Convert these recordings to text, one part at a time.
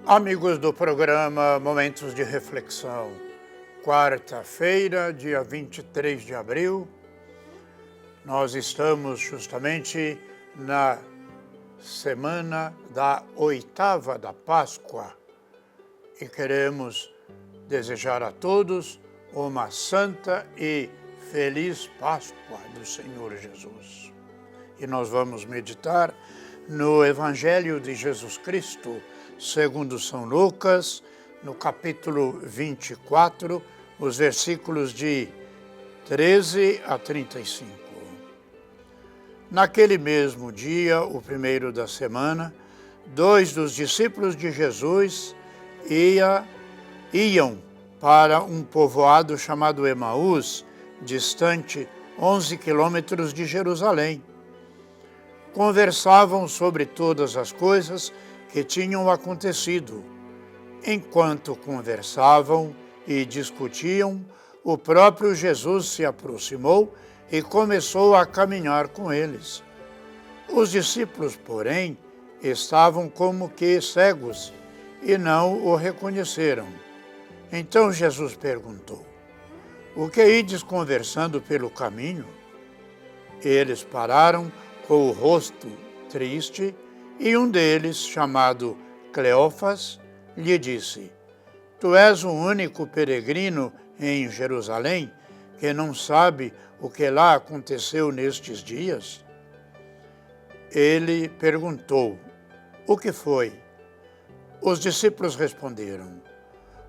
Amigos do programa Momentos de Reflexão, quarta-feira, dia 23 de abril, nós estamos justamente na semana da oitava da Páscoa e queremos desejar a todos uma santa e feliz Páscoa do Senhor Jesus. E nós vamos meditar no Evangelho de Jesus Cristo, segundo São Lucas, no capítulo 24, os versículos de 13 a 35. Naquele mesmo dia, o primeiro da semana, dois dos discípulos de Jesus iam para um povoado chamado Emaús, distante 11 quilômetros de Jerusalém. Conversavam sobre todas as coisas que tinham acontecido. Enquanto conversavam e discutiam, o próprio Jesus se aproximou e começou a caminhar com eles. Os discípulos, porém, estavam como que cegos e não o reconheceram. Então Jesus perguntou: "O que ides conversando pelo caminho?" Eles pararam com o rosto triste e um deles, chamado Cleófas, lhe disse: "Tu és o único peregrino em Jerusalém que não sabe o que lá aconteceu nestes dias?" Ele perguntou: "O que foi?" Os discípulos responderam: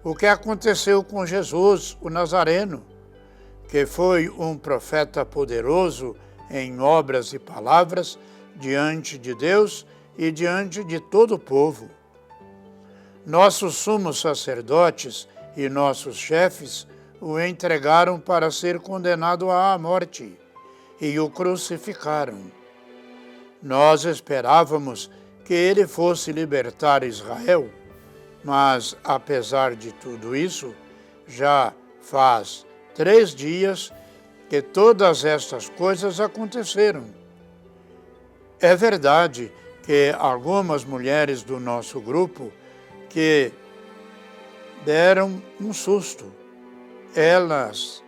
"O que aconteceu com Jesus, o Nazareno, que foi um profeta poderoso em obras e palavras diante de Deus e diante de todo o povo. Nossos sumos sacerdotes e nossos chefes o entregaram para ser condenado à morte e o crucificaram. Nós esperávamos que ele fosse libertar Israel, mas, apesar de tudo isso, já faz 3 dias que todas estas coisas aconteceram. É verdade que algumas mulheres do nosso grupo que deram um susto. Elas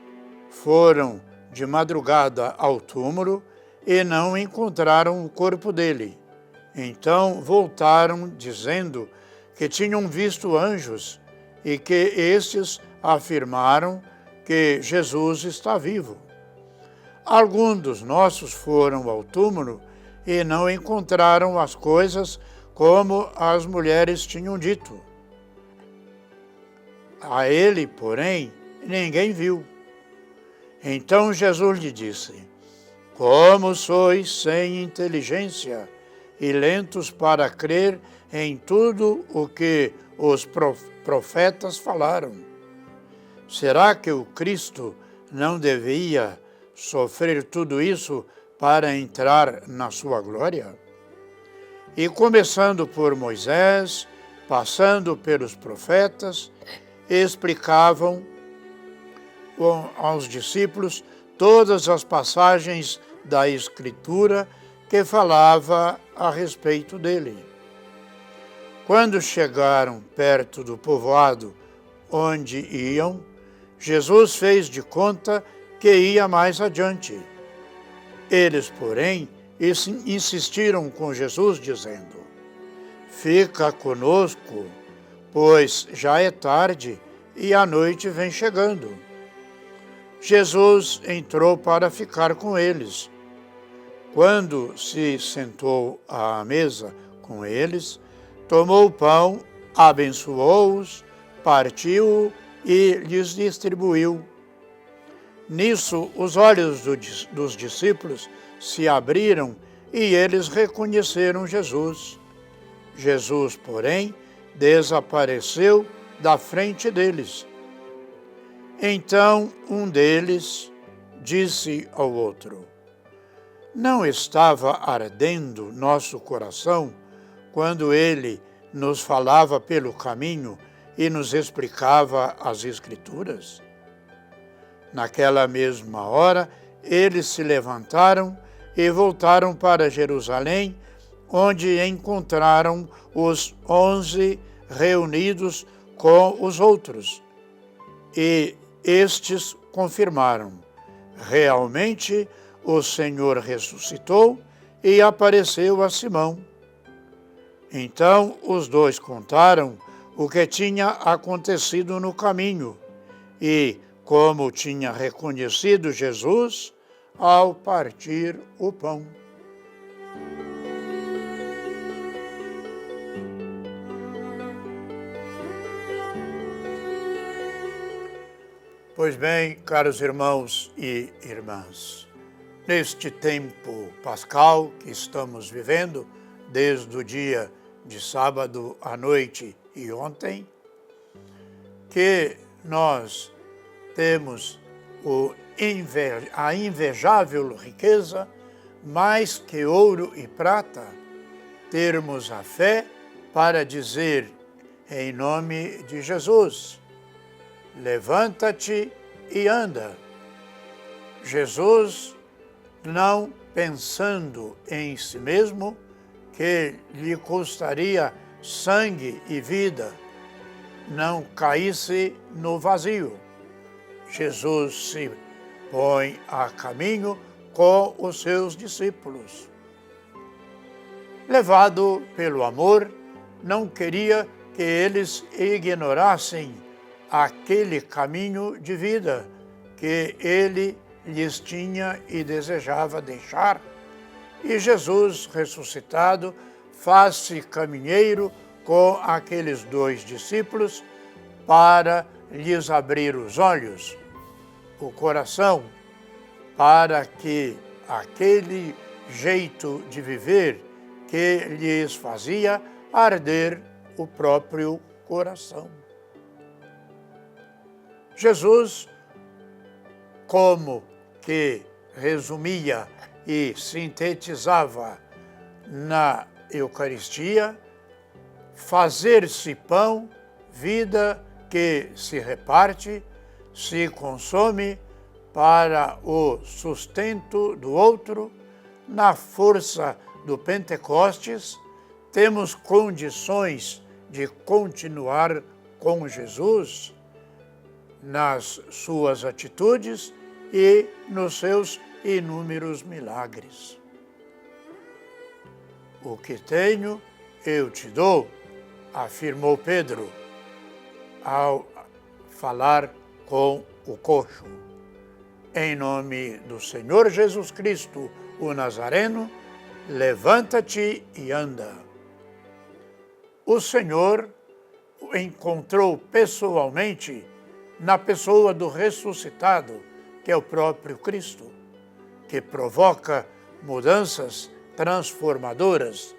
foram de madrugada ao túmulo e não encontraram o corpo dele. Então voltaram dizendo que tinham visto anjos e que estes afirmaram que Jesus está vivo. Alguns dos nossos foram ao túmulo e não encontraram as coisas como as mulheres tinham dito. A ele, porém, ninguém viu." Então Jesus lhe disse: "Como sois sem inteligência e lentos para crer em tudo o que os profetas falaram. Será que o Cristo não devia sofrer tudo isso para entrar na sua glória? E começando por Moisés, passando pelos profetas, explicavam aos discípulos todas as passagens da Escritura que falava a respeito dele. Quando chegaram perto do povoado onde iam, Jesus fez de conta que ia mais adiante. Eles, porém, insistiram com Jesus, dizendo: "Fica conosco, pois já é tarde e a noite vem chegando." Jesus entrou para ficar com eles. Quando se sentou à mesa com eles, tomou o pão, abençoou-os, partiu-o e lhes distribuiu. Nisso, os olhos dos discípulos se abriram e eles reconheceram Jesus. Jesus, porém, desapareceu da frente deles. Então um deles disse ao outro: "Não estava ardendo nosso coração quando ele nos falava pelo caminho e nos explicava as Escrituras?" Naquela mesma hora, eles se levantaram e voltaram para Jerusalém, onde encontraram os 11 reunidos com os outros. E estes confirmaram: realmente o Senhor ressuscitou e apareceu a Simão. Então os dois contaram o que tinha acontecido no caminho e como tinha reconhecido Jesus ao partir o pão. Pois bem, caros irmãos e irmãs, neste tempo pascal que estamos vivendo, desde o dia de sábado à noite e ontem, que nós temos a invejável riqueza, mais que ouro e prata, termos a fé para dizer, em nome de Jesus: levanta-te e anda. Jesus, não pensando em si mesmo, que lhe custaria sangue e vida, não caísse no vazio. Jesus se põe a caminho com os seus discípulos. Levado pelo amor, não queria que eles ignorassem aquele caminho de vida que ele lhes tinha e desejava deixar. E Jesus, ressuscitado, faz-se caminheiro com aqueles dois discípulos para lhes abrir os olhos, o coração, para que aquele jeito de viver que lhes fazia arder o próprio coração. Jesus, como que resumia e sintetizava na Eucaristia, fazer-se pão, vida que se reparte, se consome para o sustento do outro. Na força do Pentecostes, temos condições de continuar com Jesus nas suas atitudes e nos seus inúmeros milagres. O que tenho, eu te dou, afirmou Pedro ao falar com o coxo. Em nome do Senhor Jesus Cristo, o Nazareno, levanta-te e anda. O Senhor o encontrou pessoalmente na pessoa do ressuscitado, que é o próprio Cristo, que provoca mudanças transformadoras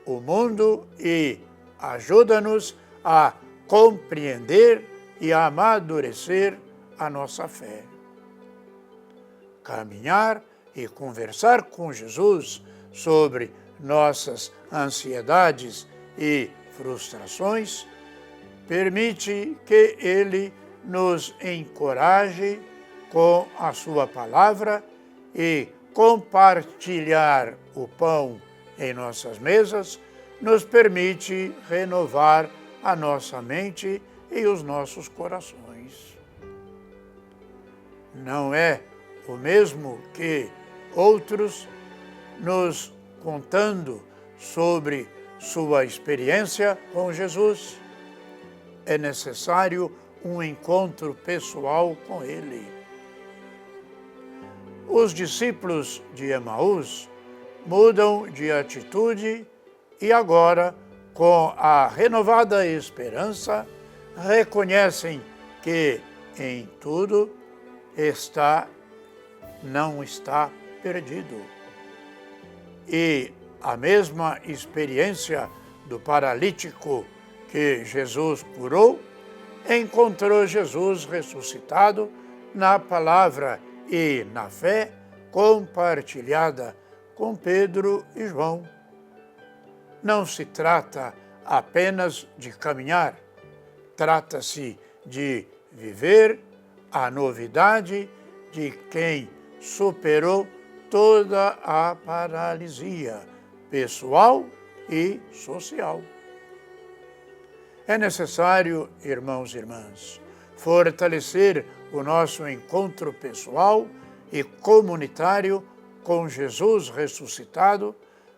o mundo e ajuda-nos a compreender e a amadurecer a nossa fé. Caminhar e conversar com Jesus sobre nossas ansiedades e frustrações permite que Ele nos encoraje com a sua palavra e compartilhar o pão em nossas mesas nos permite renovar a nossa mente e os nossos corações. Não é o mesmo que outros nos contando sobre sua experiência com Jesus. É necessário um encontro pessoal com Ele. Os discípulos de Emaús mudam de atitude e agora, com a renovada esperança, reconhecem que em tudo não está perdido. E a mesma experiência do paralítico que Jesus curou, encontrou Jesus ressuscitado na palavra e na fé compartilhada com Pedro e João. Não se trata apenas de caminhar, trata-se de viver a novidade de quem superou toda a paralisia pessoal e social. É necessário, irmãos e irmãs, fortalecer o nosso encontro pessoal e comunitário com Jesus ressuscitado,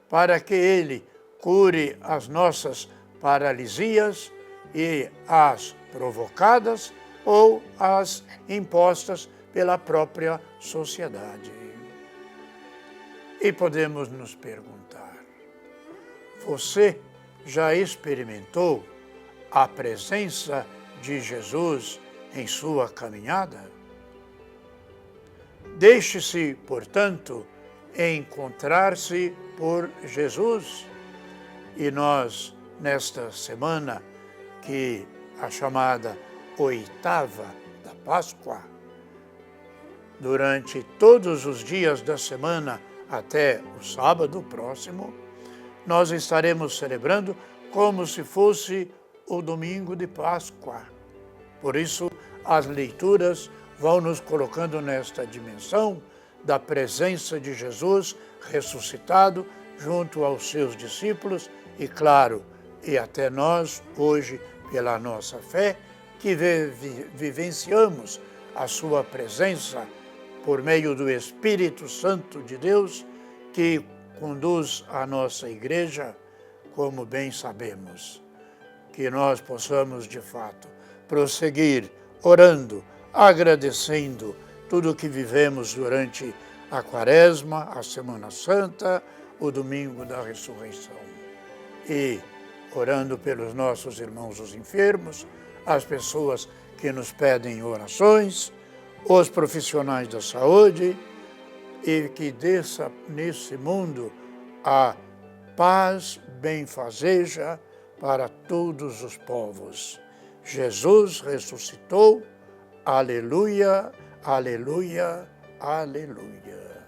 para que Ele cure as nossas paralisias e as provocadas ou as impostas pela própria sociedade. E podemos nos perguntar: você já experimentou a presença de Jesus em sua caminhada? Deixe-se, portanto, encontrar-se por Jesus. E nós, nesta semana, que a chamada oitava da Páscoa, durante todos os dias da semana até o sábado próximo, nós estaremos celebrando como se fosse o domingo de Páscoa. Por isso, as leituras vão nos colocando nesta dimensão da presença de Jesus ressuscitado junto aos seus discípulos e, claro, e até nós, hoje, pela nossa fé, que vivenciamos a sua presença por meio do Espírito Santo de Deus, que conduz a nossa igreja, como bem sabemos. Que nós possamos, de fato, prosseguir orando, agradecendo tudo o que vivemos durante a Quaresma, a Semana Santa, o Domingo da Ressurreição. E orando pelos nossos irmãos os enfermos, as pessoas que nos pedem orações, os profissionais da saúde, e que desça nesse mundo a paz benfazeja para todos os povos. Jesus ressuscitou. Aleluia, aleluia, aleluia.